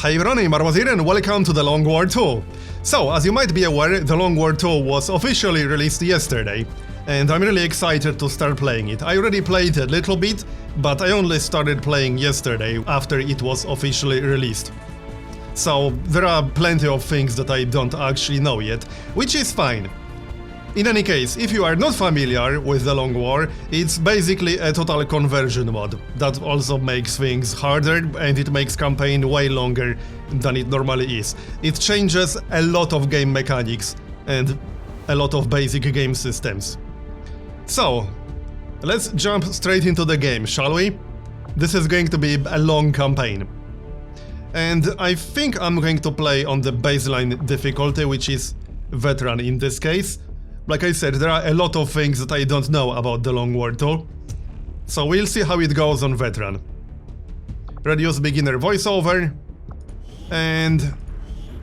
Hi everyone, I'm Marbozir and welcome to the Long War 2. So, as you might be aware, the Long War 2 was officially released yesterday, and I'm really excited to start playing it. I already played a little bit, but I only started playing yesterday after it was officially released. So, there are plenty of things that I don't actually know yet, which is fine. In any case, if you are not familiar with the Long War, it's basically a total conversion mod. That also makes things harder and it makes campaign way longer than it normally is. It changes a lot of game mechanics and a lot of basic game systems. So, let's jump straight into the game, shall we? This is going to be a long campaign. And I think I'm going to play on the baseline difficulty, which is Veteran in this case. Like I said, there are a lot of things that I don't know about the Long War 2, so we'll see how it goes on Veteran. Reduce beginner voiceover, and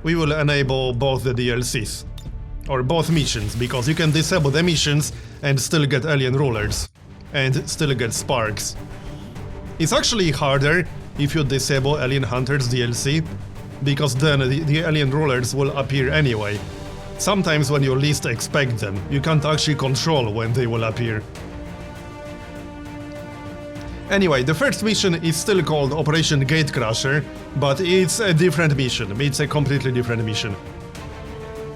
we will enable both the DLCs, or both missions, because you can disable the missions and still get alien rulers, and still get sparks. It's actually harder if you disable Alien Hunters DLC, because then the alien rulers will appear anyway. Sometimes when you least expect them, you can't actually control when they will appear. Anyway, the first mission is still called Operation Gatecrasher, but it's a different mission, it's a completely different mission.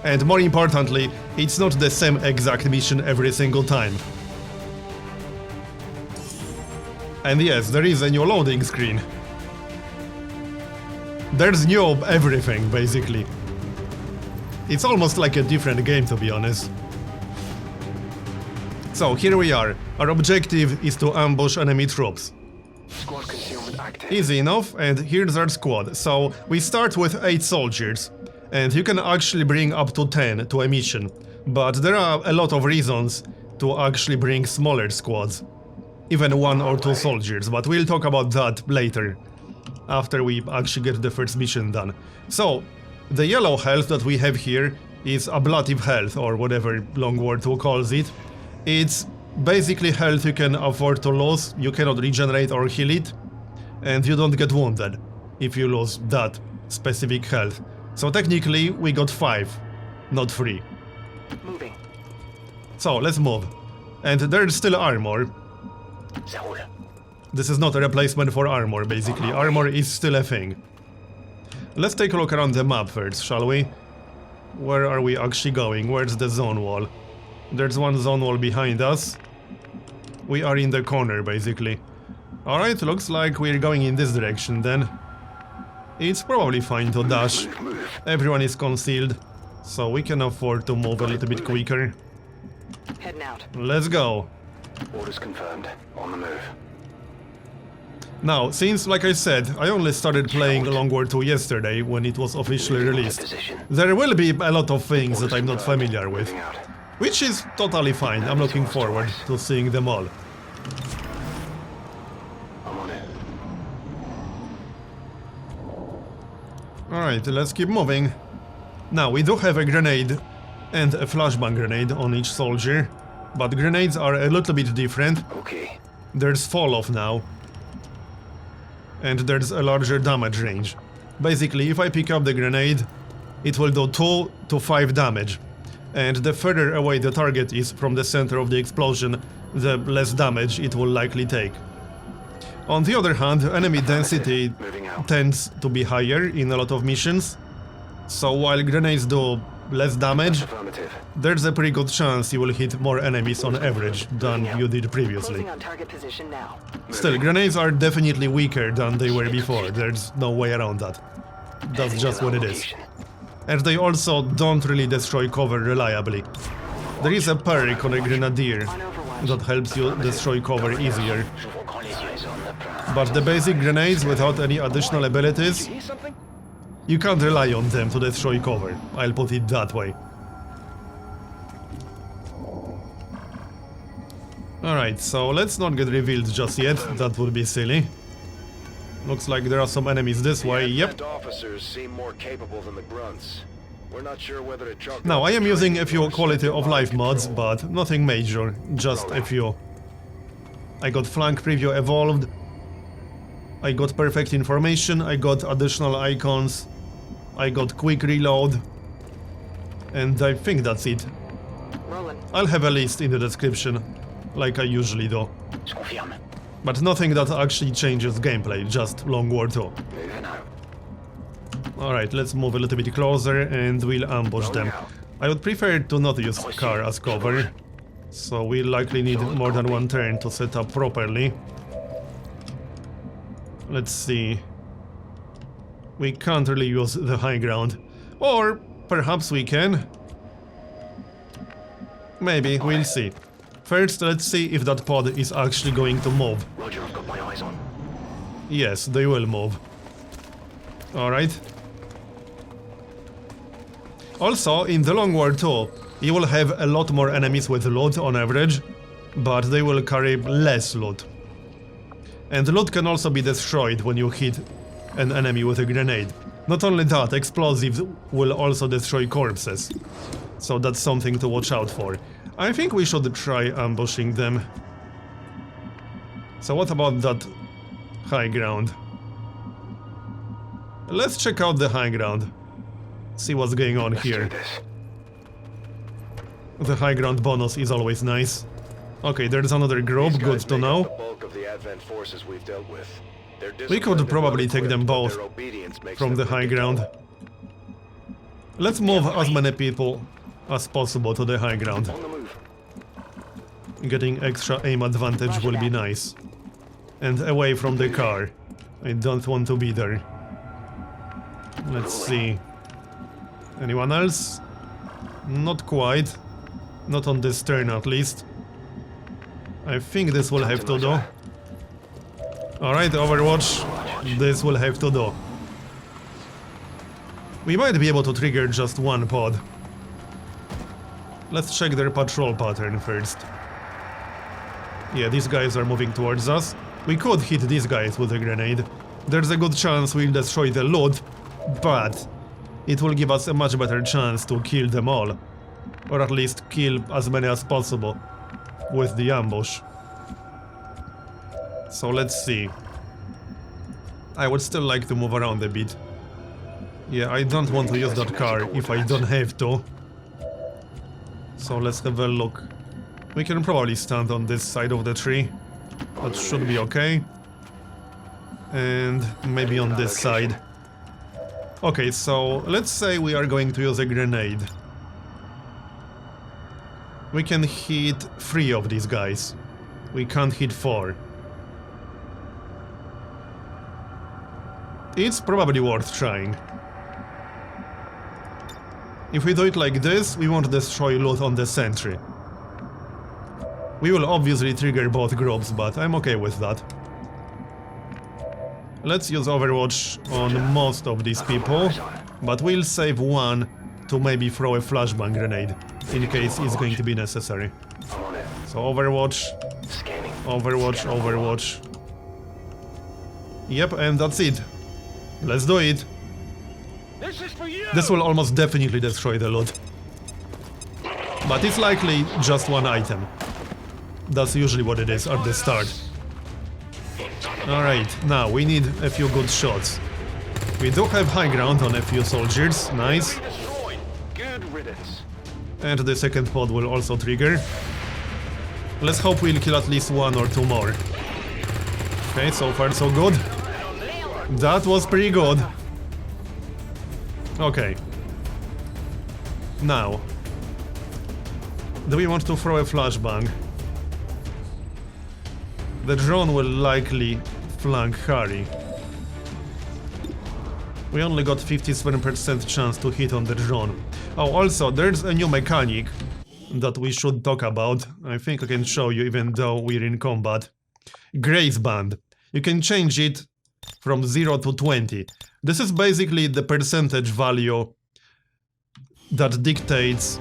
And more importantly, it's not the same exact mission every single time. And yes, there is a new loading screen. There's new everything, basically. It's almost like a different game, to be honest. So, here we are. Our objective is to ambush enemy troops. Squad concealment active. Easy enough, and here's our squad. So, we start with 8 soldiers, and you can actually bring up to 10 to a mission. But there are a lot of reasons to actually bring smaller squads. Even 1 or 2 soldiers, but we'll talk about that later. After we actually get the first mission done. So, the yellow health that we have here is ablative health, or whatever Long War 2 calls it. It's basically health you can afford to lose, you cannot regenerate or heal it, and you don't get wounded if you lose that specific health. So technically we got 5, not 3. Moving. So let's move. And there's still armor. This is not a replacement for armor, basically. Armor is still a thing. Let's take a look around the map first, shall we? Where are we actually going? Where's the zone wall? There's one zone wall behind us. We are in the corner, basically. Alright, looks like we're going in this direction then. It's probably fine to dash. Everyone is concealed, so we can afford to move a little bit quicker. Heading out. Let's go. Orders confirmed. On the move. Now, since, like I said, I only started playing Long War 2 yesterday when it was officially released, there will be a lot of things that I'm not familiar with, which is totally fine. I'm looking forward to seeing them all. I'm on it. Alright, let's keep moving. Now, we do have a grenade and a flashbang grenade on each soldier, but grenades are a little bit different. Okay. There's fall-off now. And there's a larger damage range. Basically, if I pick up the grenade, it will do 2 to 5 damage. And the further away the target is from the center of the explosion, the less damage it will likely take. On the other hand, enemy density tends to be higher in a lot of missions. So while grenades do less damage, there's a pretty good chance you will hit more enemies on average than you did previously. On target position now. Still, grenades are definitely weaker than they were before, there's no way around that. That's just what it is. And they also don't really destroy cover reliably. There is a perk on a grenadier that helps you destroy cover easier. But the basic grenades without any additional abilities, you can't rely on them to destroy cover, I'll put it that way. Alright, so let's not get revealed just yet, that would be silly. Looks like there are some enemies this way, yep. Officers seem more capable than the grunts. We're not sure whether to chalk Now, I am using a few quality of life mods, but nothing major, just a few. I got flank preview evolved, I got perfect information, I got additional icons, I got quick reload, and I think that's it. Rolling. I'll have a list in the description, like I usually do. Je confirme. But nothing that actually changes gameplay, just Long War 2. Moving out. Alright, let's move a little bit closer and we'll ambush them. I would prefer to not use car as cover, so we'll likely need more than one turn to set up properly. Let's see. We can't really use the high ground. Or perhaps we can. Maybe, we'll see. First, let's see if that pod is actually going to move. Roger, I've got my eyes on. Yes, they will move. Alright. Also, in the Long War 2, you will have a lot more enemies with loot on average, but they will carry less loot. And loot can also be destroyed when you hit an enemy with a grenade. Not only that, explosives will also destroy corpses. So that's something to watch out for. I think we should try ambushing them. So what about that high ground? Let's check out the high ground. See what's going on here. The high ground bonus is always nice. Okay, there's another group, good to know. We could probably take them both from the high ground. Let's move as many people as possible to the high ground. Getting extra aim advantage will be nice. And away from the car. I don't want to be there. Let's see. Anyone else? Not quite. Not on this turn at least. I think this will have to do. Alright, Overwatch. This will have to do. We might be able to trigger just one pod. Let's check their patrol pattern first. Yeah, these guys are moving towards us. We could hit these guys with a grenade. There's a good chance we'll destroy the loot, but it will give us a much better chance to kill them all. Or at least kill as many as possible with the ambush. So let's see. I would still like to move around a bit. Yeah, I don't want to use that car if I don't have to. So let's have a look. We can probably stand on this side of the tree. That should be okay. And maybe on this side. Okay, so let's say we are going to use a grenade. We can hit 3 of these guys. We can't hit 4. It's probably worth trying. If we do it like this, we won't destroy loot on the sentry. We will obviously trigger both groups, but I'm okay with that. Let's use Overwatch on most of these people, but we'll save one to maybe throw a flashbang grenade, in case it's going to be necessary. So Overwatch, Overwatch, Overwatch. Yep, and that's it. Let's do it. This will almost definitely destroy the loot. But it's likely just one item. That's usually what it is at the start. Alright, now we need a few good shots. We do have high ground on a few soldiers, nice. And the second pod will also trigger. Let's hope we'll kill at least 1 or 2 more. Okay, so far so good. That was pretty good. Okay. Now. Do we want to throw a flashbang? The drone will likely flank Harry. We only got 57% chance to hit on the drone. Oh, also, there's a new mechanic that we should talk about. I think I can show you even though we're in combat. Grace band. You can change it from 0 to 20. This is basically the percentage value that dictates...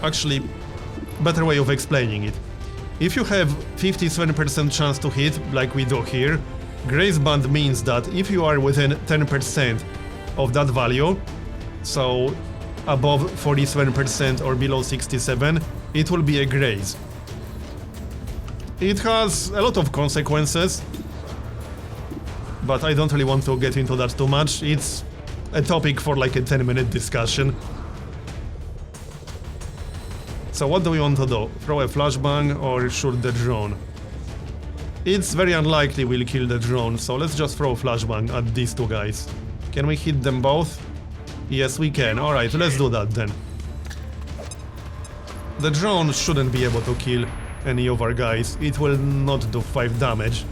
Actually, better way of explaining it. If you have 57% chance to hit, like we do here, Grace band means that if you are within 10% of that value, so above 47% or below 67, it will be a grace. It has a lot of consequences. but I don't really want to get into that too much. It's a topic for like a 10-minute discussion. So what do we want to do? Throw a flashbang or shoot the drone? It's very unlikely we'll kill the drone, so let's just throw flashbang at these two guys. Can we hit them both? Yes, we can. Alright, let's do that then. The drone shouldn't be able to kill any of our guys. It will not do 5 damage.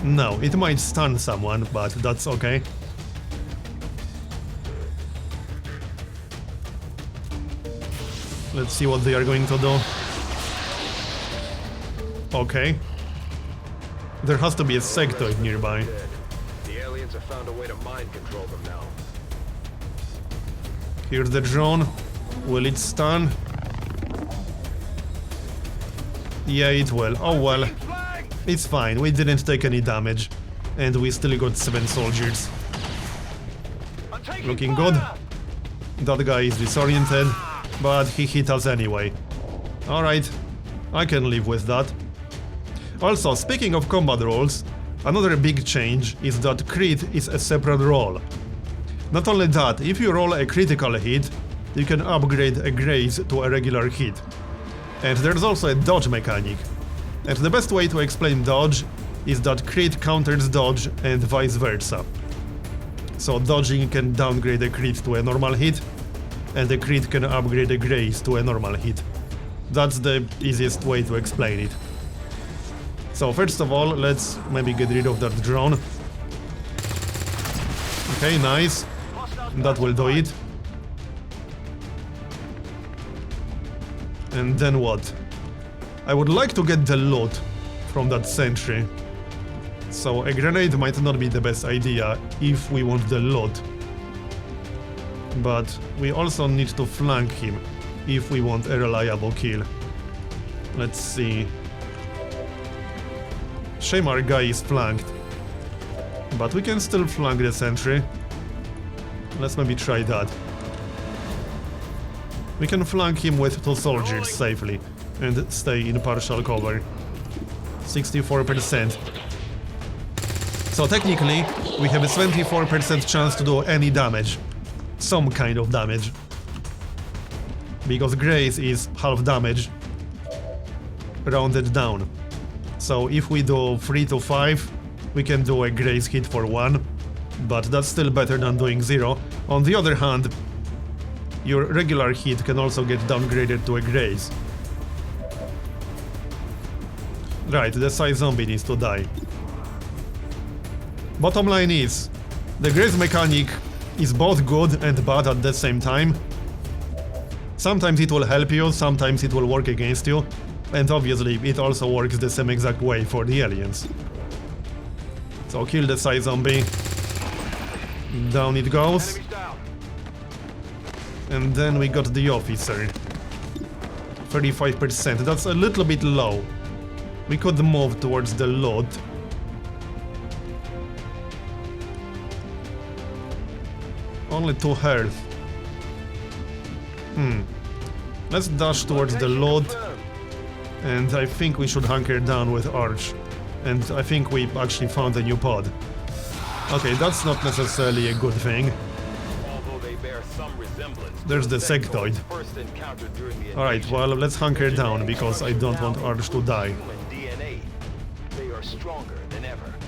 No, it might stun someone, but that's okay. Let's see what they are going to do. Okay. There has to be a sectoid nearby. The aliens have found a way to mind control them now. Here's the drone. Will it stun? Yeah, it will. Oh well. It's fine, we didn't take any damage. And we still got 7 soldiers. Looking good. That guy is disoriented, but he hit us anyway. Alright, I can live with that. Also, speaking of combat roles, another big change is that crit is a separate role. Not only that, if you roll a critical hit, you can upgrade a graze to a regular hit. And there's also a dodge mechanic. And the best way to explain dodge is that crit counters dodge and vice versa. So dodging can downgrade a crit to a normal hit, and the crit can upgrade a graze to a normal hit. That's the easiest way to explain it. So first of all, let's maybe get rid of that drone. Okay, nice. That will do it. And then what? I would like to get the loot from that sentry. So a grenade might not be the best idea if we want the loot. But we also need to flank him if we want a reliable kill. Let's see. Shame our guy is flanked. But we can still flank the sentry. Let's maybe try that. We can flank him with 2 soldiers safely and stay in partial cover. 64%. So technically, we have a 24% chance to do any damage. Some kind of damage. Because graze is half damage, rounded down. So if we do 3 to 5, we can do a graze hit for 1, but that's still better than doing 0. On the other hand, your regular hit can also get downgraded to a graze. Right, the Psy zombie needs to die. Bottom line is, the graze mechanic is both good and bad at the same time. Sometimes it will help you, sometimes it will work against you, and obviously it also works the same exact way for the aliens. So kill the Psy zombie. Down it goes. And then we got the officer. 35%, that's a little bit low. We could move towards the loot. Only 2 health. Let's dash towards the loot. And I think we should hunker down with Arch. And I think we actually found a new pod. Okay, that's not necessarily a good thing. There's the sectoid. Alright, well, let's hunker down, because I don't want Arch to die.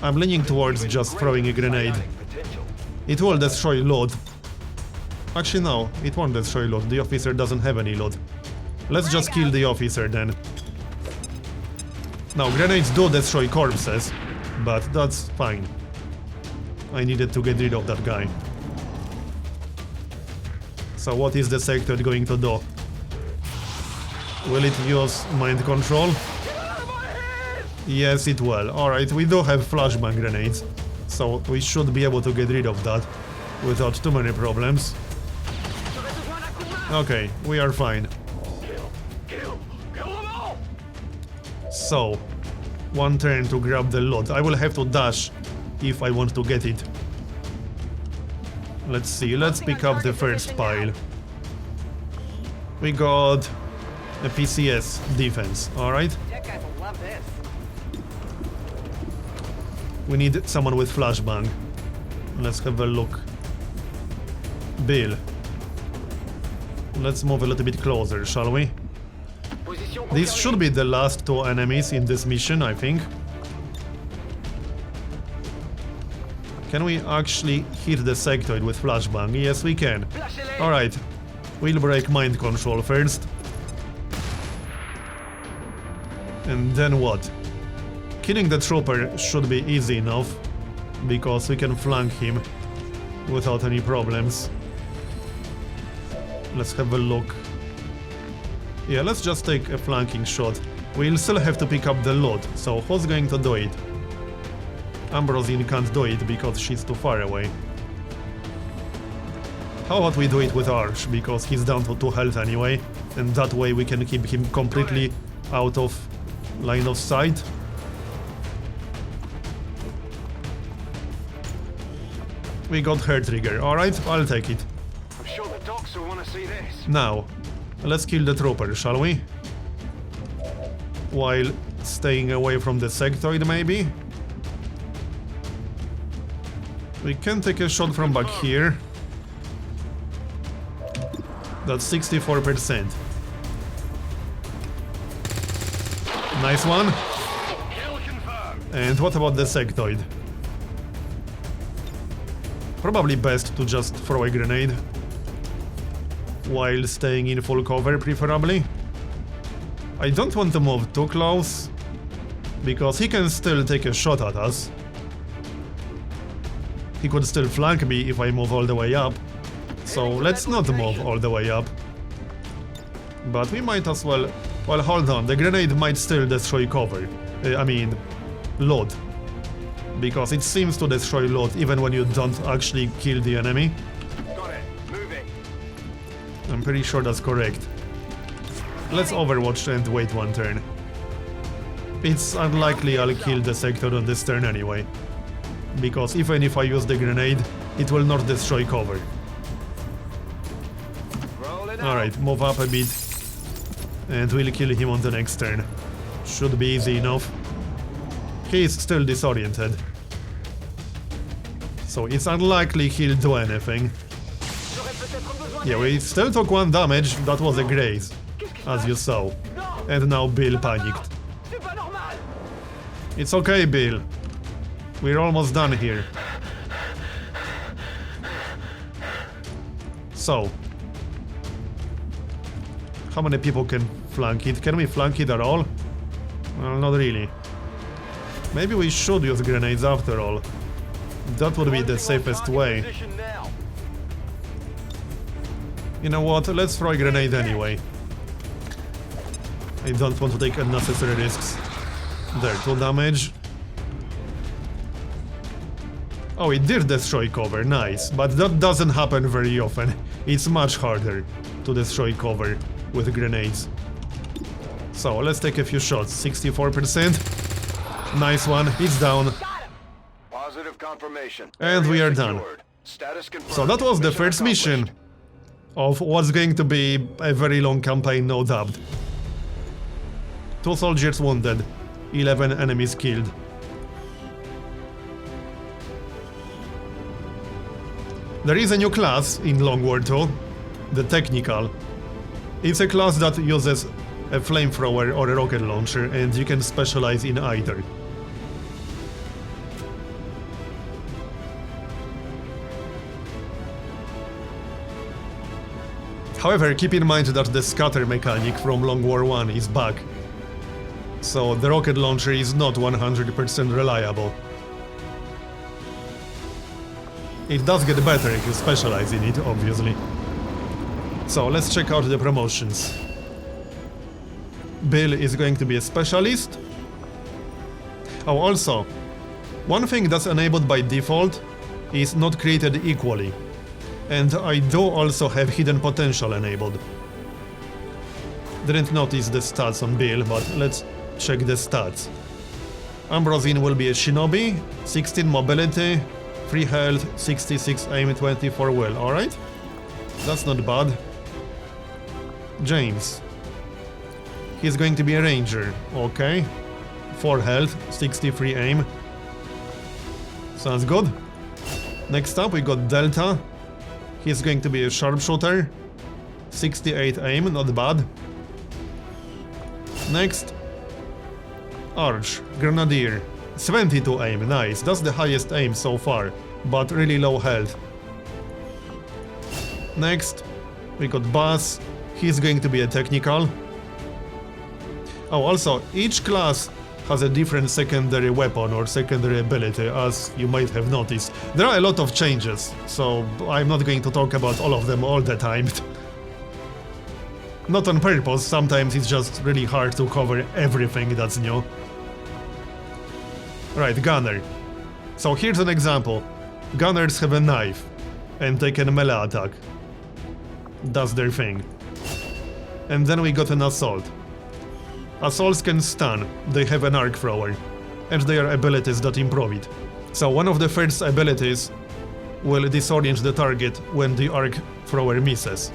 I'm leaning towards just throwing a grenade. It will destroy loot. Actually, no, it won't destroy loot. The officer doesn't have any loot. Let's just kill the officer then. Now, grenades do destroy corpses, but that's fine. I needed to get rid of that guy. So what is the sectoid going to do? Will it use mind control? Yes, it will. Alright, we do have flashbang grenades, so we should be able to get rid of that without too many problems. Okay, we are fine. So, 1 turn to grab the loot. I will have to dash if I want to get it. Let's see, let's pick up the first pile. We got a PCS defense, alright? We need someone with flashbang. Let's have a look. Bill. Let's move a little bit closer, shall we? Position These confirmée. should be the last two enemies in this mission, I think. Can we actually hit the sectoid with flashbang? Yes, we can. Flashez-les. Alright. We'll break mind control first. And then what? Killing the trooper should be easy enough, because we can flank him without any problems. Let's have a look. Yeah, let's just take a flanking shot. We'll still have to pick up the loot, so who's going to do it? Marbozir can't do it because she's too far away. How about we do it with Arch, because he's down to 2 health anyway, and that way we can keep him completely out of line of sight. We got hair trigger, alright, I'll take it. I'm sure the docs will want to see this. Now, let's kill the trooper, shall we? While staying away from the sectoid, maybe? We can take a shot from back here. That's 64%. Nice one. Kill confirmed. And what about the sectoid? Probably best to just throw a grenade. While staying in full cover, preferably. I don't want to move too close, because he can still take a shot at us. He could still flank me if I move all the way up. So let's not move all the way up. But we might as well... Well, hold on, the grenade might still destroy cover. Load. Because it seems to destroy load even when you don't actually kill the enemy. Got it. Moving. I'm pretty sure that's correct. Let's overwatch and wait one turn. It's unlikely I'll kill the sector on this turn anyway. Because even if I use the grenade, it will not destroy cover. Rolling out. Alright, move up a bit. And we'll kill him on the next turn. Should be easy enough. He is still disoriented. So it's unlikely he'll do anything. J'aurais peut-être besoin Yeah, we still took 1 damage, that was a graze, as you saw. And now Bill panicked. C'est pas normal. It's okay, Bill. We're almost done here. So, how many people can flank it? Can we flank it at all? Well, not really. Maybe we should use grenades after all. That would be the safest way. Position now. You know what? Let's throw a grenade anyway. I don't want to take unnecessary risks. There, 2 damage. Oh, it did destroy cover, nice. But that doesn't happen very often. It's much harder to destroy cover with grenades. So, let's take a few shots. 64%. Nice one, it's down. Positive confirmation. And we Area are done. secured. Status confirmed. So that was the Mission first mission accomplished. of what's going to be a very long campaign, no doubt. 2 soldiers wounded, 11 enemies killed. There is a new class in Long War 2, the Technical. It's a class that uses a flamethrower or a rocket launcher, and you can specialize in either. However, keep in mind that the scatter mechanic from Long War 1 is back. So the rocket launcher is not 100% reliable. It does get better if you specialize in it, obviously. So let's check out the promotions. Bill is going to be a specialist. Oh, also, one thing that's enabled by default is not created equally. And I do also have hidden potential enabled. Didn't notice the stats on Bill, but let's check the stats. Marbozir will be a shinobi, 16 mobility, 3 health, 66 aim, 24 will, alright? That's not bad. James. He's going to be a ranger, okay. 4 health, 63 aim. Sounds good. Next up we got Delta. He's going to be a sharpshooter. 68 aim, not bad. Next, Arch, Grenadier. 72 aim, nice. That's the highest aim so far, but really low health. Next, we got Bass. He's going to be a technical. Oh, also, each class has a different secondary weapon or secondary ability, as you might have noticed. There are a lot of changes, so I'm not going to talk about all of them all the time. Not on purpose, sometimes it's just really hard to cover everything that's new. Right, Gunner. So here's an example. Gunners have a knife, and they can melee attack. That's their thing. And then we got an Assault. Assaults can stun, they have an arc thrower, and they are abilities that improve it. So one of the first abilities will disorient the target when the arc thrower misses.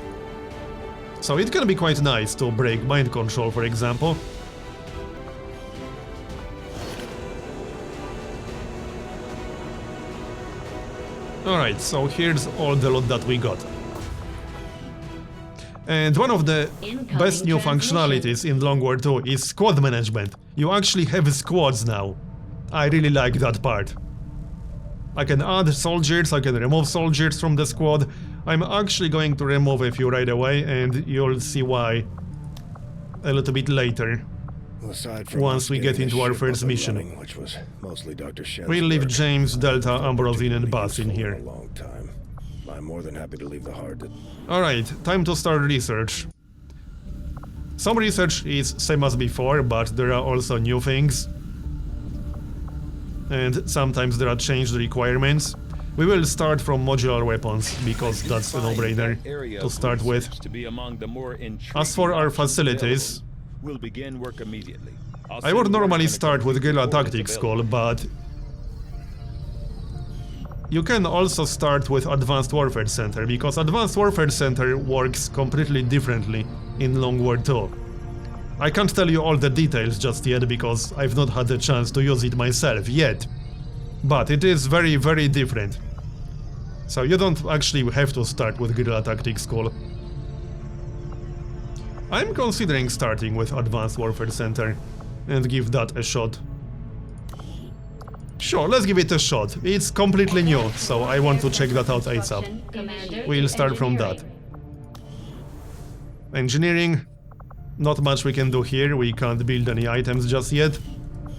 So it can be quite nice to break mind control, for example. Alright, so here's all the loot that we got. And one of the best new functionalities in Long War 2 is squad management. You actually have squads now. I really like that part. I can add soldiers, I can remove soldiers from the squad. I'm actually going to remove a few right away, and you'll see why a little bit later. Once we get into our first mission. Which was mostly Dr. Shen's We'll leave work. James, Delta, Marbozir and Bass in here. A long time. I'm more than happy to leave the hard to... Alright, time to start research. Some research is same as before, but there are also new things. And sometimes there are changed requirements. We will start from modular weapons, because that's a no-brainer to start with. As for our facilities, we'll begin work immediately. I would normally start with Guerrilla Tactics School, but you can also start with Advanced Warfare Center, because Advanced Warfare Center works completely differently in Long War 2. I can't tell you all the details just yet, because I've not had the chance to use it myself yet. But it is very, very different. So you don't actually have to start with Guerrilla Tactics School. I'm considering starting with Advanced Warfare Center and give that a shot. Sure, let's give it a shot. It's completely new, so I want to check that out ASAP. We'll start from that. Engineering. Not much we can do here, we can't build any items just yet.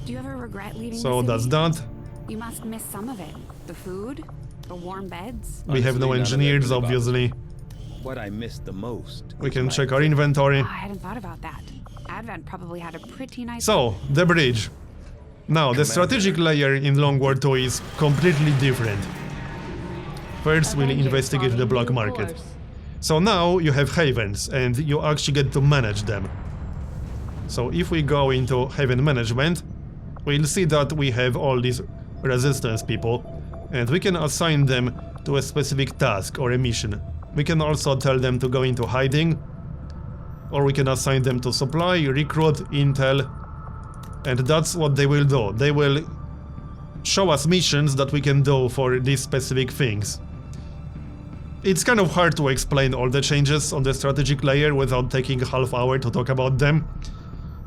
Do you ever regret leaving So the that's city? that. You must miss some of it. The food, the warm beds. We have no Honestly, none of that engineers, was about obviously. What I missed the most. We was can my check our inventory. I hadn't thought about that. Advent probably had a pretty nice... So, the bridge. Now, the strategic layer in Long War 2 is completely different. First, we'll investigate the black market. So now you have havens, and you actually get to manage them. So if we go into haven management, we'll see that we have all these resistance people, and we can assign them to a specific task or a mission. We can also tell them to go into hiding, or we can assign them to supply, recruit, intel, and that's what they will do. They will show us missions that we can do for these specific things. It's kind of hard to explain all the changes on the strategic layer without taking a half hour to talk about them.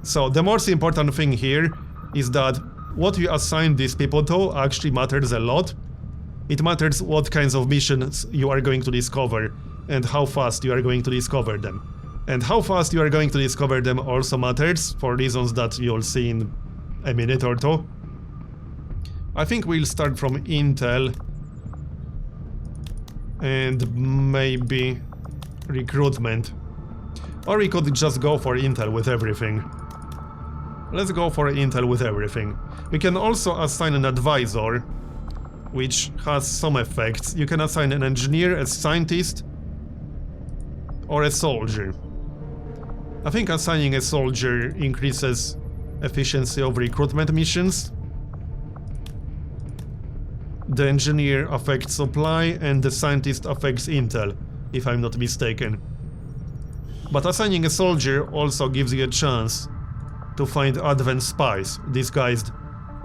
So the most important thing here is that what you assign these people to actually matters a lot. It matters what kinds of missions you are going to discover and how fast you are going to discover them. And how fast you are going to discover them also matters, for reasons that you'll see in a minute or two. I think we'll start from intel and maybe recruitment. Or we could just go for intel with everything. Let's go for intel with everything. We can also assign an advisor, which has some effects. You can assign an engineer, a scientist, or a soldier. I think assigning a soldier increases efficiency of recruitment missions. The engineer affects supply and the scientist affects intel, if I'm not mistaken. But assigning a soldier also gives you a chance to find advanced spies disguised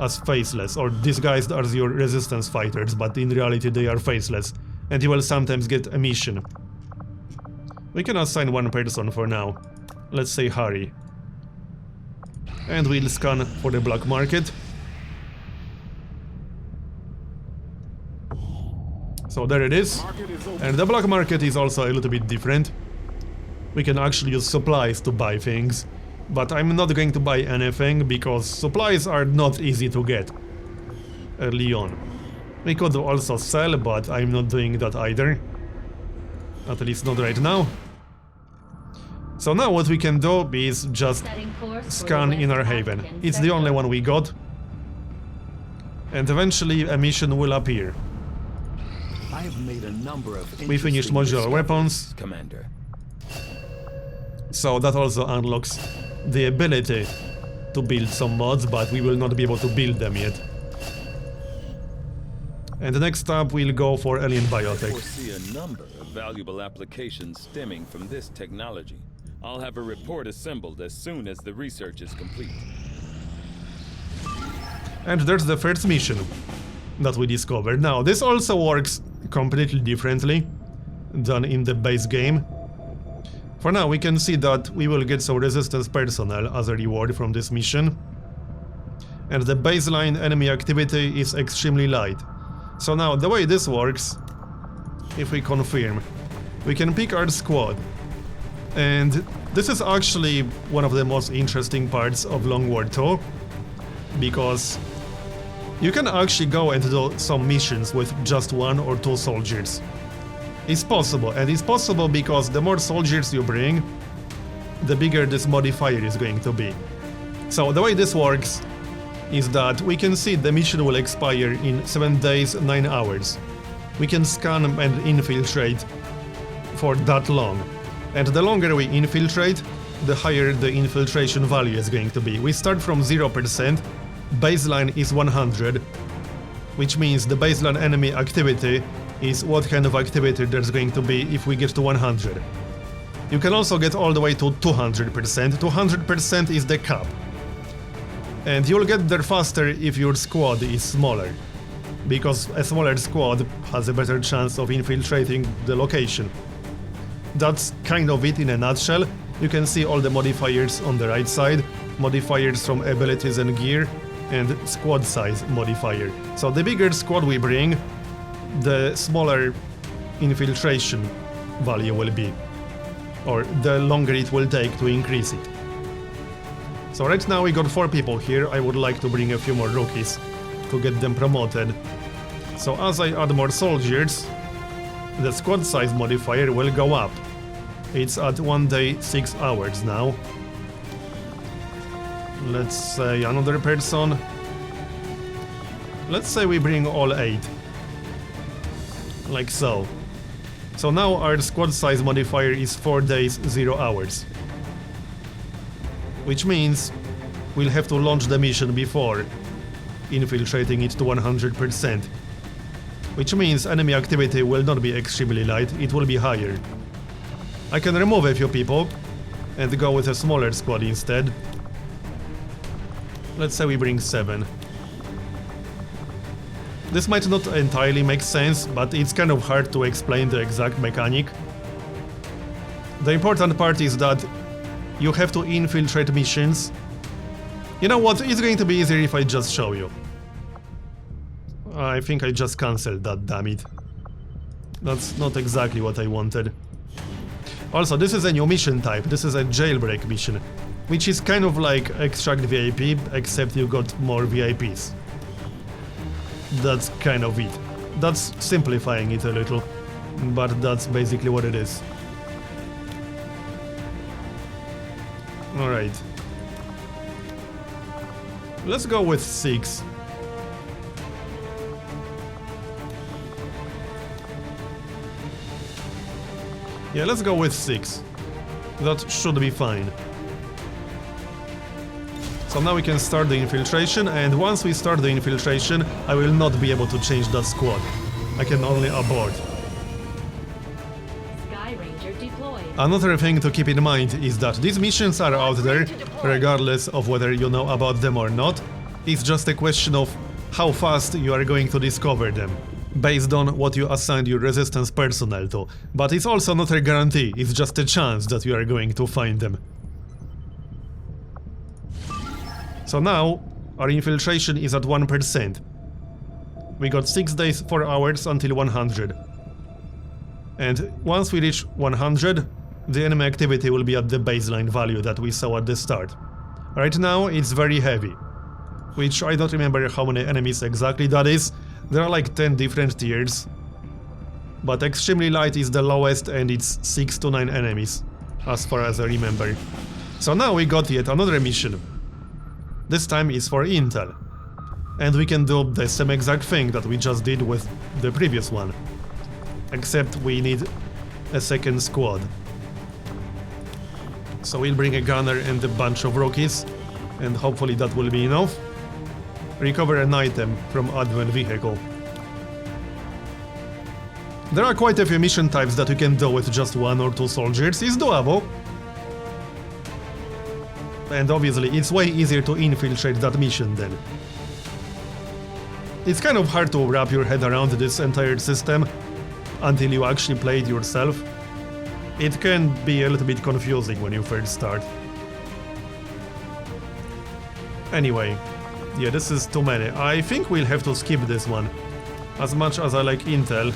as faceless, or disguised as your resistance fighters, but in reality they are faceless, and you will sometimes get a mission. We can assign one person for now. Let's say Harry. And we'll scan for the black market. So there it is. And the black market is also a little bit different. We can actually use supplies to buy things. But I'm not going to buy anything, because supplies are not easy to get early on. We could also sell, but I'm not doing that either. At least not right now. So now what we can do is just scan Inner Haven. It's the only one we got. And eventually a mission will appear. I have made a number of We finished interesting modular weapons. Commander. So that also unlocks the ability to build some mods, but we will not be able to build them yet. And next up we'll go for alien I biotech. foresee a number of valuable applications stemming from this technology. I'll have a report assembled as soon as the research is complete. And there's the first mission that we discovered. Now, this also works completely differently than in the base game. For now, we can see that we will get some resistance personnel as a reward from this mission. And the baseline enemy activity is extremely light. So now, the way this works, if we confirm, we can pick our squad. And this is actually one of the most interesting parts of Long War 2, because you can actually go and do some missions with just 1 or 2 soldiers. It's possible, and it's possible because the more soldiers you bring, the bigger this modifier is going to be. So the way this works is that we can see the mission will expire in 7 days, 9 hours. We can scan and infiltrate for that long. And the longer we infiltrate, the higher the infiltration value is going to be. We start from 0%, baseline is 100, which means the baseline enemy activity is what kind of activity there's going to be if we get to 100. You can also get all the way to 200%. 200% is the cap. And you'll get there faster if your squad is smaller, because a smaller squad has a better chance of infiltrating the location. That's kind of it in a nutshell. You can see all the modifiers on the right side, modifiers from abilities and gear, and squad size modifier. So the bigger squad we bring, the smaller infiltration value will be, or the longer it will take to increase it. So right now we got 4 people here. I would like to bring a few more rookies to get them promoted. So as I add more soldiers, the squad size modifier will go up. It's at 1 day 6 hours now. Let's say another person. Let's say we bring all 8. Like so. So now our squad size modifier is 4 days 0 hours. Which means we'll have to launch the mission before infiltrating it to 100%. Which means enemy activity will not be extremely light, it will be higher. I can remove a few people and go with a smaller squad instead. Let's say we bring 7. This might not entirely make sense, but it's kind of hard to explain the exact mechanic. The important part is that you have to infiltrate missions. You know what, it's going to be easier if I just show you. I think I just cancelled that, damn it. That's not exactly what I wanted. Also, this is a new mission type. This is a jailbreak mission, which is kind of like extract VIP, except you got more VIPs. That's kind of it. That's simplifying it a little, but that's basically what it is. Alright. Let's go with 6. Yeah, let's go with 6. That should be fine. So now we can start the infiltration, and once we start the infiltration, I will not be able to change that squad. I can only abort. Sky Ranger deployed. Another thing to keep in mind is that these missions are out there, regardless of whether you know about them or not. It's just a question of how fast you are going to discover them, based on what you assigned your resistance personnel to. But it's also not a guarantee, it's just a chance that you are going to find them. So now, our infiltration is at 1%. We got 6 days, 4 hours until 100. And once we reach 100, the enemy activity will be at the baseline value that we saw at the start. Right now, it's very heavy, which I don't remember how many enemies exactly that is. There are like 10 different tiers, but extremely light is the lowest and it's 6 to 9 enemies, as far as I remember. So now we got yet another mission. This time is for Intel, and we can do the same exact thing that we just did with the previous one, except we need a second squad. So we'll bring a gunner and a bunch of rookies, and hopefully that will be enough. Recover an item from advent vehicle. There are quite a few mission types that you can do with just 1 or 2 soldiers. It's doable. And obviously it's way easier to infiltrate that mission then. It's kind of hard to wrap your head around this entire system until you actually play it yourself. It can be a little bit confusing when you first start. Anyway, yeah, this is too many. I think we'll have to skip this one. As much as I like Intel,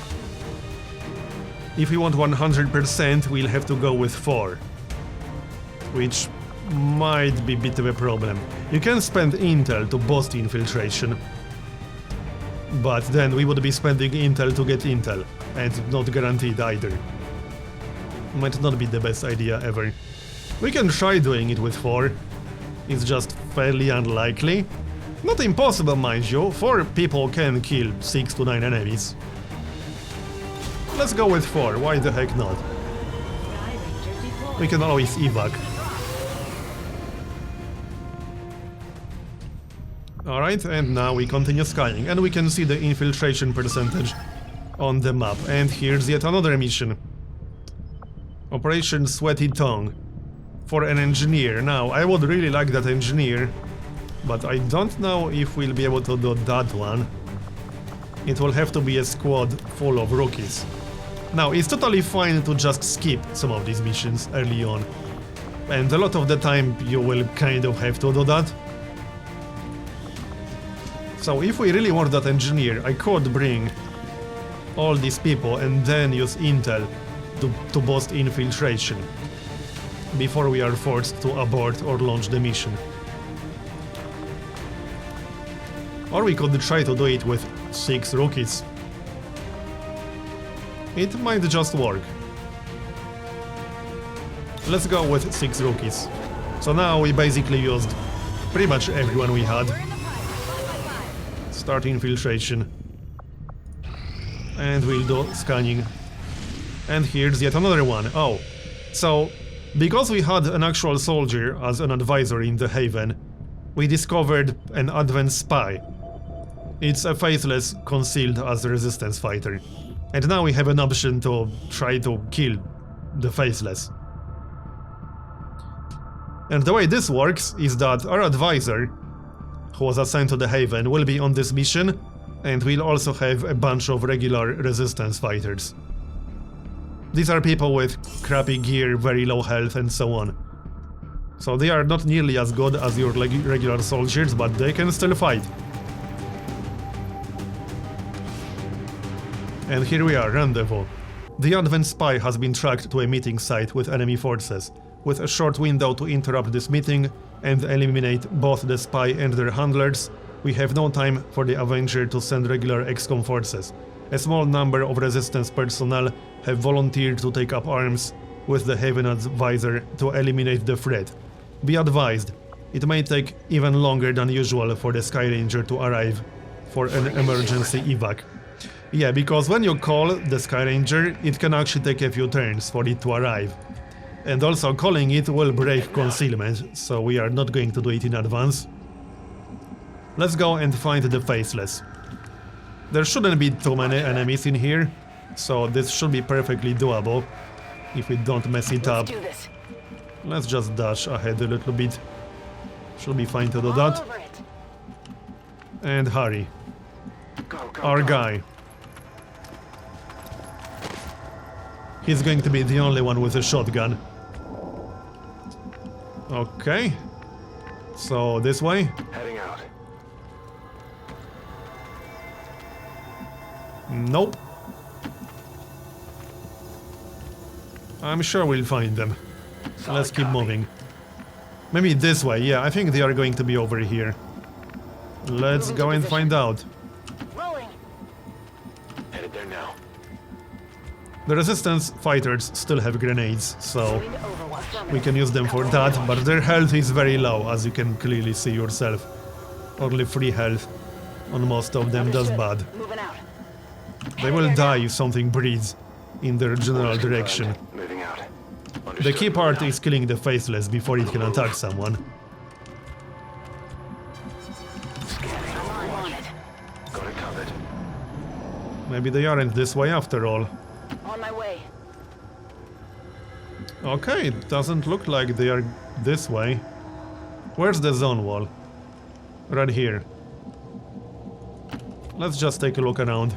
if we want 100%, we'll have to go with 4. Which might be a bit of a problem. You can spend Intel to boost infiltration, but then we would be spending Intel to get Intel, and not guaranteed either. Might not be the best idea ever. We can try doing it with 4. It's just fairly unlikely. Not impossible, mind you. 4 people can kill 6 to 9 enemies. Let's go with 4, why the heck not? We can always evac. Alright, and now we continue scanning, and we can see the infiltration percentage on the map. And here's yet another mission. Operation Sweaty Tongue. For an engineer. Now, I would really like that engineer, but I don't know if we'll be able to do that one. It will have to be a squad full of rookies. Now, it's totally fine to just skip some of these missions early on, and a lot of the time you will kind of have to do that. So if we really want that engineer, I could bring all these people and then use Intel to boost infiltration before we are forced to abort or launch the mission. Or we could try to do it with 6 rookies. It might just work. Let's go with 6 rookies. So now we basically used pretty much everyone we had. Start infiltration. And we'll do scanning. And here's yet another one. Oh, so because we had an actual soldier as an advisor in the Haven, we discovered an advanced spy. It's a faceless concealed as a resistance fighter. And now we have an option to try to kill the faceless. And the way this works is that our advisor, who was assigned to the Haven, will be on this mission, and we'll also have a bunch of regular resistance fighters. These are people with crappy gear, very low health, and so on. So they are not nearly as good as your regular soldiers, but they can still fight. And here we are, rendezvous. The advanced spy has been tracked to a meeting site with enemy forces, with a short window to interrupt this meeting and eliminate both the spy and their handlers. We have no time for the Avenger to send regular XCOM forces. A small number of resistance personnel have volunteered to take up arms with the Haven advisor to eliminate the threat. Be advised, it may take even longer than usual for the Sky Ranger to arrive for an emergency evac. Yeah, because when you call the Sky Ranger, it can actually take a few turns for it to arrive. And also calling it will break concealment, so we are not going to do it in advance. Let's go and find the Faceless. There shouldn't be too many enemies in here, so this should be perfectly doable if we don't mess it up. Let's just dash ahead a little bit. Should be fine to do that. And hurry. Go, go, Our go. guy. He's going to be the only one with a shotgun. Okay. So, this way? Heading out. Nope. I'm sure we'll find them. Let's keep moving. Maybe this way, yeah, I think they are going to be over here. Let's go and find out. Rolling. Headed there now. The resistance fighters still have grenades, so Going to Overwatch. we can use them for that, but their health is very low, as you can clearly see yourself. Only 3 health on most of them, that's bad. Moving out. They will die if something breathes in their general direction. Moving out. The Understood. key part is killing the faceless before it can attack someone. I'm on it. Got it covered. Maybe they aren't this way after all. On my way. Okay, it doesn't look like they are this way. Where's the zone wall? Right here. Let's just take a look around.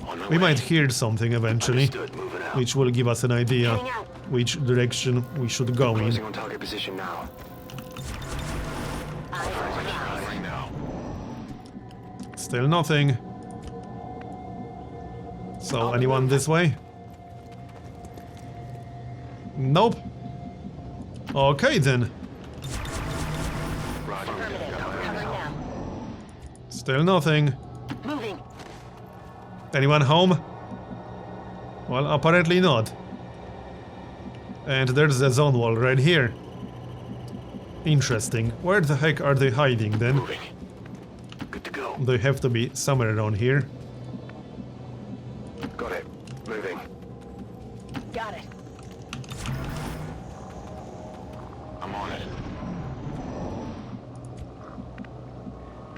On my We way. might hear something eventually, Understood. Moving out. which will give us an idea Heading out. which direction we should go in. Closing on target position now. Right now. Still nothing. So, anyone this way? Nope. Okay then. Roger. Covering now. Still nothing. Moving. Anyone home? Well, apparently not. And there's the zone wall right here. Interesting. Where the heck are they hiding then? Moving. Good to go. They have to be somewhere around here. Got it. Moving. Got it. I'm on it.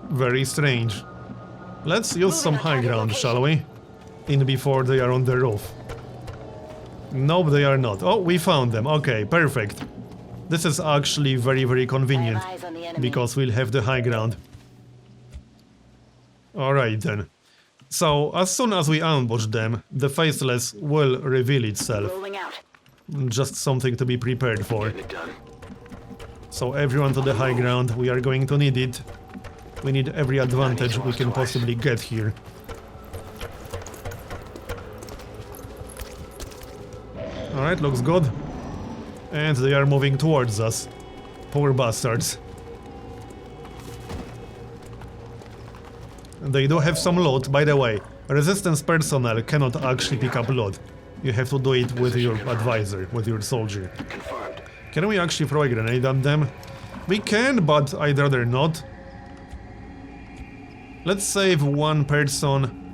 Very strange. Let's use some Moving on high target ground, location. shall we? In before they are on the roof. Nope, they are not. Oh, we found them. Okay, perfect. This is actually very, very convenient, I have eyes on the enemy. because we'll have the high ground. Alright then. So, as soon as we ambush them, the faceless will reveal itself. Rolling out. Just something to be prepared for. Getting it done. So everyone to the high ground, we are going to need it. We need every advantage we can possibly get here. Alright, looks good. And they are moving towards us. Poor bastards. They do have some loot, by the way. Resistance personnel cannot actually pick up loot. You have to do it with your advisor, with your soldier. Confirmed. Can we actually throw a grenade at them? We can, but I'd rather not. Let's save one person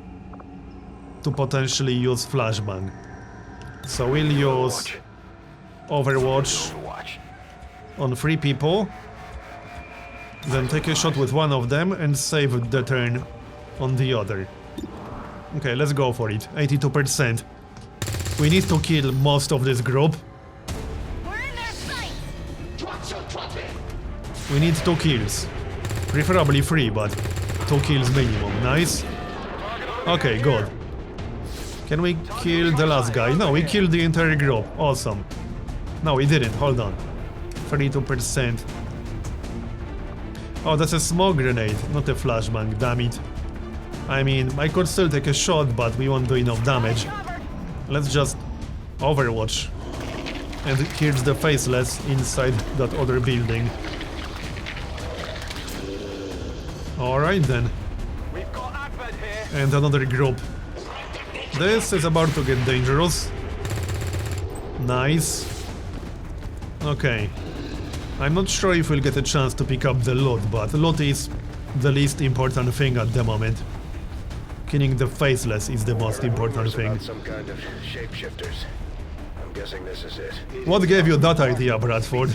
to potentially use flashbang. So we'll use Overwatch Overwatch. on 3 people. Then take a shot with one of them and save the turn on the other. Okay, let's go for it. 82%. We need to kill most of this group. We're in their sight. We need 2 kills. Preferably 3, but 2 kills minimum. Nice. Okay, good. Can we kill the last guy? No, we killed the entire group. Awesome. No, we didn't. Hold on. 32%. Oh, that's a smoke grenade, not a flashbang. Damn it. I mean, I could still take a shot, but we won't do enough damage. Let's just Overwatch. And here's the faceless inside that other building. Alright then. We've got Avenger here. And another group. This is about to get dangerous. Nice. Okay. I'm not sure if we'll get a chance to pick up the loot, but loot is the least important thing at the moment. Killing the faceless is the most important Rumors thing. about some kind of shapeshifters. I'm guessing this is it. What gave you that idea, Bradford?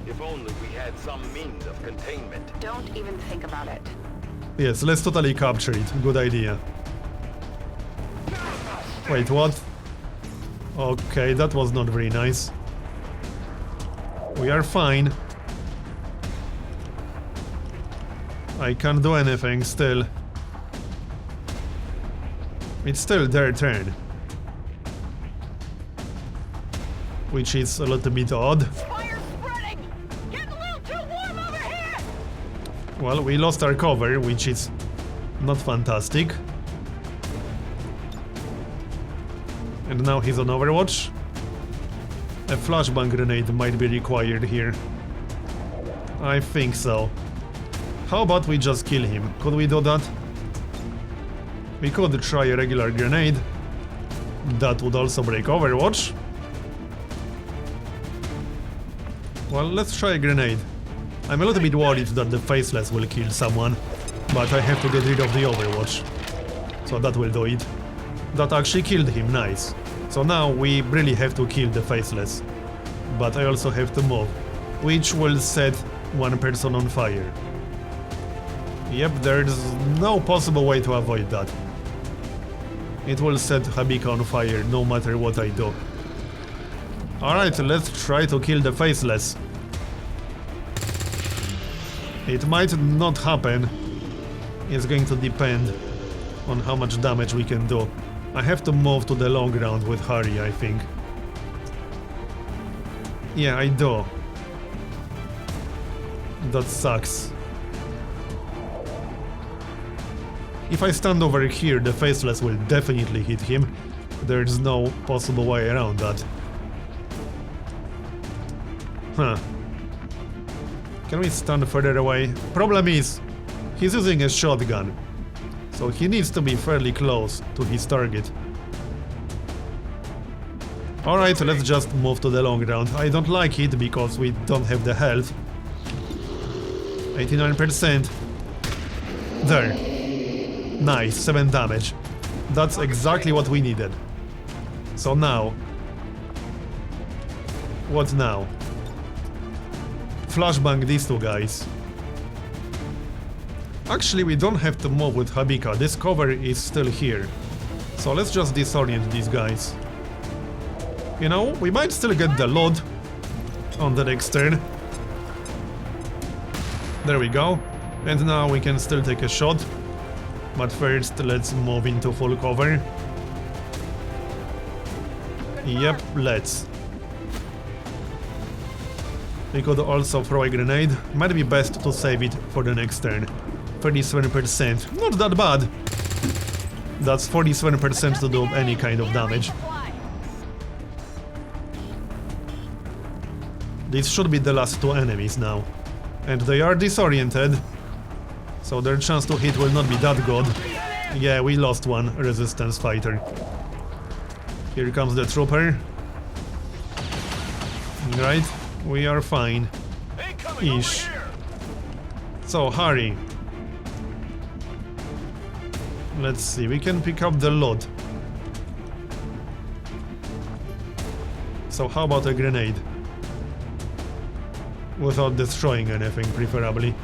If only we had some means of containment. Don't even think about it. Yes, let's totally capture it. Good idea. Wait, what? Okay, that was not very nice. We are fine. I can't do anything still. It's still their turn. Which is a little bit odd. Fire's spreading! Getting a little too warm over here! Well, we lost our cover, which is not fantastic. And now he's on Overwatch. A flashbang grenade might be required here. I think so. How about we just kill him? Could we do that? We could try a regular grenade. That would also break Overwatch. Well, let's try a grenade. I'm a little bit worried that the Faceless will kill someone, but I have to get rid of the Overwatch. So that will do it. That actually killed him, nice. So now we really have to kill the Faceless. But I also have to move, which will set one person on fire. Yep, there's no possible way to avoid that. It will set Habika on fire no matter what I do. Alright, let's try to kill the Faceless. It might not happen. It's going to depend on how much damage we can do. I have to move to the long ground with Harry, I think. Yeah, I do. That sucks. If I stand over here, the Faceless will definitely hit him. There's no possible way around that. Huh. Can we stand further away? Problem is, he's using a shotgun. So he needs to be fairly close to his target. Alright, let's just move to the long ground. I don't like it because we don't have the health. 89%. There. Nice, 7 damage. That's exactly what we needed. So now... What now? Flashbang these two guys. Actually, we don't have to move with Habika. This cover is still here. So let's just disorient these guys. You know, we might still get the load on the next turn. There we go. And now we can still take a shot. But first, let's move into full cover. Yep, let's. We could also throw a grenade. Might be best to save it for the next turn. 37%. Not that bad. That's 47% to do any kind of damage. These should be the last 2 enemies now. And they are disoriented. So their chance to hit will not be that good. Yeah, we lost one resistance fighter. Here comes the trooper. Right, we are fine. Ish. So, Harry. Let's see, we can pick up the load. So how about a grenade? Without destroying anything, preferably.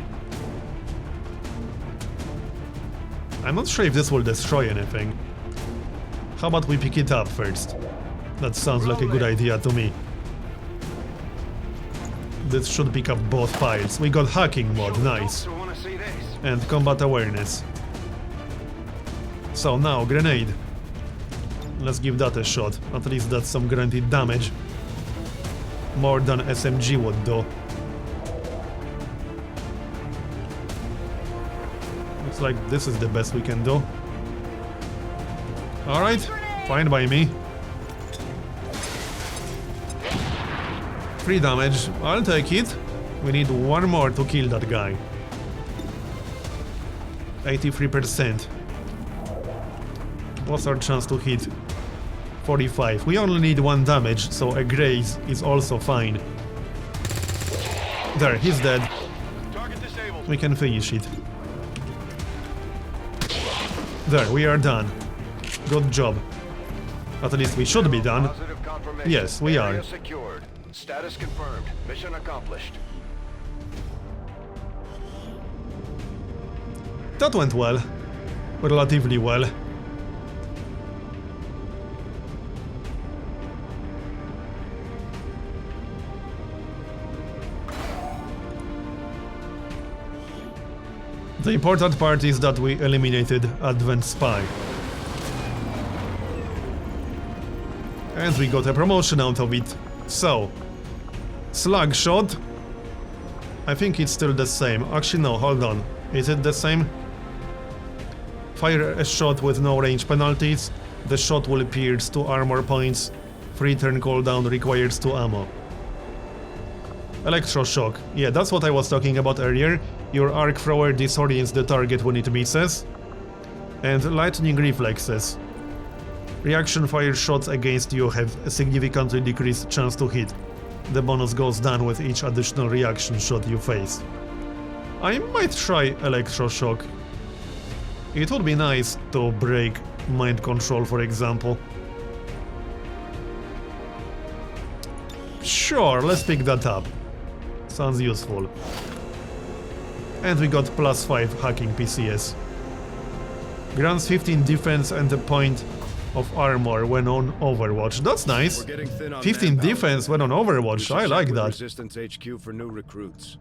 I'm not sure if this will destroy anything. How about we pick it up first? That sounds like a good idea to me. This should pick up both piles. We got hacking mod, nice. And combat awareness. So now, grenade. Let's give that a shot. At least that's some guaranteed damage. More than SMG would do. Looks like this is the best we can do. Alright, fine by me. 3 damage, I'll take it. We need 1 more to kill that guy. 83%. What's our chance to hit? 45. We only need 1 damage, so a graze is also fine. There, he's dead. We can finish it. There, we are done. Good job. At least we should be done. Yes, we are. Status confirmed. Mission accomplished. That went well. Relatively well. The important part is that we eliminated Advanced Spy. And we got a promotion out of it. So, Slug Shot. I think it's still the same. Actually no, hold on. Is it the same? Fire a shot with no range penalties. The shot will pierce 2 armor points. Free turn cooldown requires 2 ammo. Electroshock. Yeah, that's what I was talking about earlier. Your arc thrower disorients the target when it misses. And lightning reflexes. Reaction fire shots against you have a significantly decreased chance to hit. The bonus goes down with each additional reaction shot you face. I might try Electroshock. It would be nice to break mind control, for example. Sure, let's pick that up. Sounds useful. And we got +5 hacking PCS. Grants 15 defense and a point of armor when on Overwatch. That's nice. 15 defense when on Overwatch. I like that. Resistance HQ for new recruits.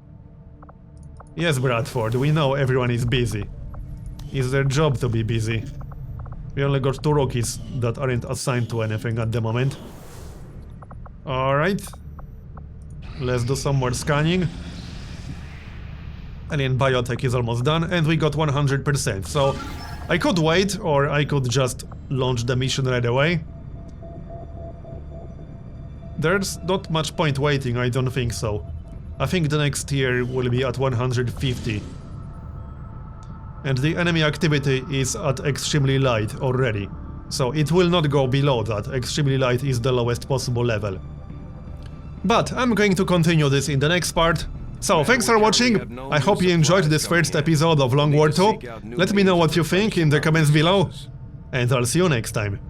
Yes, Bradford, we know everyone is busy. It's their job to be busy. We only got 2 rookies that aren't assigned to anything at the moment. Alright. Let's do some more scanning. Alien biotech is almost done, and we got 100%. So, I could wait, or I could just launch the mission right away. There's not much point waiting, I don't think so. I think the next tier will be at 150. And the enemy activity is at extremely light already. So it will not go below that. Extremely light is the lowest possible level. But I'm going to continue this in the next part. So thanks for watching. I hope you enjoyed this first episode of Long War 2. Let me know what you think in the comments below. And I'll see you next time.